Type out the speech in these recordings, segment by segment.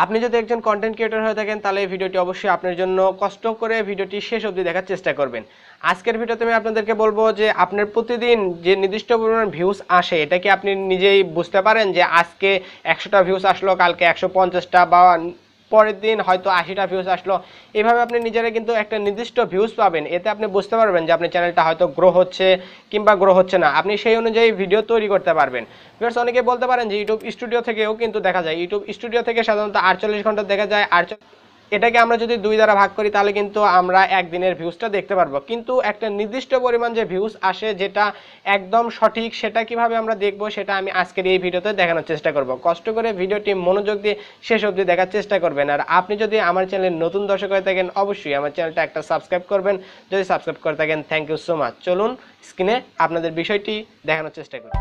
আপনি যদি একজন কন্টেন্ট ক্রিয়েটর হয়ে থাকেন তাহলে এই ভিডিওটি অবশ্যই আপনার জন্য, কষ্ট করে ভিডিওটি শেষ অবধি দেখার চেষ্টা করবেন। আজকের ভিডিওতে আমি আপনাদেরকে বলবো যে আপনার প্রতিদিন যে নির্দিষ্ট পরিমাণ ভিউজ আসে, এটা কি আপনি নিজেই বুঝতে পারেন যে আজকে 100টা ভিউজ আসলো, কালকে 150টা, বা পরের দিন হয়তো 80টা ভিউজ আসলো। এভাবে আপনি নিজেরা কিন্তু একটা নির্দিষ্ট ভিউজ পাবেন, এতে আপনি বুঝতে পারবেন যে আপনার চ্যানেলটা হয়তো গ্রো হচ্ছে কিংবা গ্রো হচ্ছে না। আপনি সেই অনুযায়ী ভিডিও তৈরি করতে পারবেন। ভিউয়ার্স, অনেকে বলতে পারেন যে ইউটিউব স্টুডিও থেকেও কিন্তু দেখা যায়, ইউটিউব স্টুডিও থেকে সাধারণত 48 ঘন্টা দেখা যায়। এটাকে আমরা যদি 2 দ্বারা ভাগ করি তাহলে কিন্তু আমরা একদিনের ভিউজটা দেখতে পারবো, কিন্তু একটা নির্দিষ্ট পরিমাণ যে ভিউজ আসে যেটা একদম সঠিক, সেটা কিভাবে আমরা দেখবো সেটা আমি আজকের এই ভিডিওতে দেখানোর চেষ্টা করব। কষ্ট করে ভিডিওটি মনোযোগ দিয়ে শেষ অবধি দেখার চেষ্টা করবেন। আর আপনি যদি আমার চ্যানেলের নতুন দর্শক হয়ে থাকেন অবশ্যই আমার চ্যানেলটা একটা সাবস্ক্রাইব করবেন। যদি সাবস্ক্রাইব করে থাকেন থ্যাংক ইউ সো মাচ। চলুন স্ক্রিনে আপনাদের বিষয়টি দেখানোর চেষ্টা করি।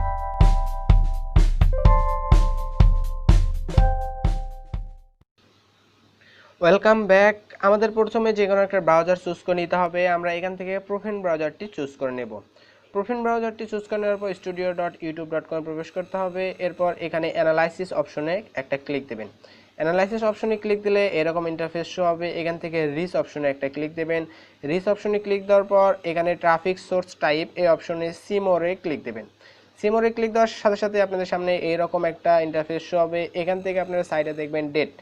Welcome back. আমাদের প্রথমে যে কোনো একটা ব্রাউজার চুজ করে নিতে হবে। আমরা এখান থেকে প্রোফাইল ব্রাউজারটি চুজ করে নেব। প্রোফাইল ব্রাউজারটি চুজ করে নেওয়ার পর studio.youtube.com প্রবেশ করতে হবে। এরপর এখানে অ্যানালাইসিস অপশনে একটা ক্লিক দেবেন। অ্যানালাইসিস অপশনে ক্লিক দিলে এরকম ইন্টারফেস শো হবে। এখান থেকে রিচ অপশনে একটা ক্লিক দেবেন। রিচ অপশনে ক্লিক দেওয়ার পর এখানে ট্রাফিক সোর্স টাইপ এই অপশনে সিমোরে ক্লিক দেবেন। সিমোরে ক্লিক দেওয়ার সাথে সাথে আপনাদের সামনে এইরকম একটা ইন্টারফেস শো হবে। এখান থেকে আপনারা সাইডে দেখবেন ডেট,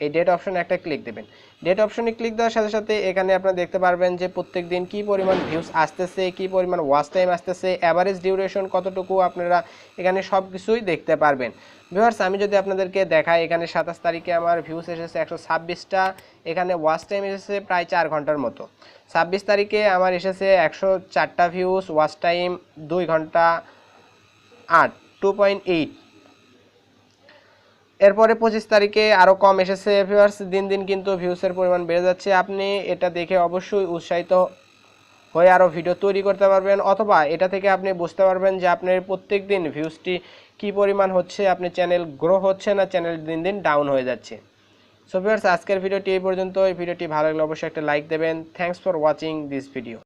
এই ডেট অপশনে একটা ক্লিক দেবেন। ডেট অপশনে ক্লিক দেওয়ার সাথে সাথে এখানে আপনারা দেখতে পারবেন যে প্রত্যেক দিন কী পরিমাণ ভিউজ আসতেছে, কী পরিমাণ ওয়াচ টাইম আসতেছে, অ্যাভারেজ ডিউরেশন কতটুকু, আপনারা এখানে সব কিছুই দেখতে পারবেন। ভিউয়ার্স, আমি যদি আপনাদেরকে দেখাই, এখানে 27 তারিখে আমার ভিউজ এসেছে 126টা, এখানে ওয়াচ টাইম এসেছে প্রায় 4 ঘন্টার মতো। 26 তারিখে আমার এসেছে 104টা ভিউজ, ওয়াচ টাইম 2 ঘন্টা 8, 2.8। এরপরে 25 তারিখে আরও কম এসেছে। ভিউয়ার্স, দিন দিন কিন্তু ভিউসের পরিমাণ বেড়ে যাচ্ছে। আপনি এটা দেখে অবশ্যই উৎসাহিত হয়ে আরও ভিডিও তৈরি করতে পারবেন, অথবা এটা থেকে আপনি বুঝতে পারবেন যে আপনার প্রত্যেক দিন ভিউজটি কী পরিমাণ হচ্ছে, আপনার চ্যানেল গ্রো হচ্ছে না চ্যানেল দিন দিন ডাউন হয়ে যাচ্ছে। সো ভিউয়ার্স, আজকের ভিডিওটি এই পর্যন্ত। এই ভিডিওটি ভালো লাগলে অবশ্যই একটা লাইক দেবেন। Thanks for watching this video.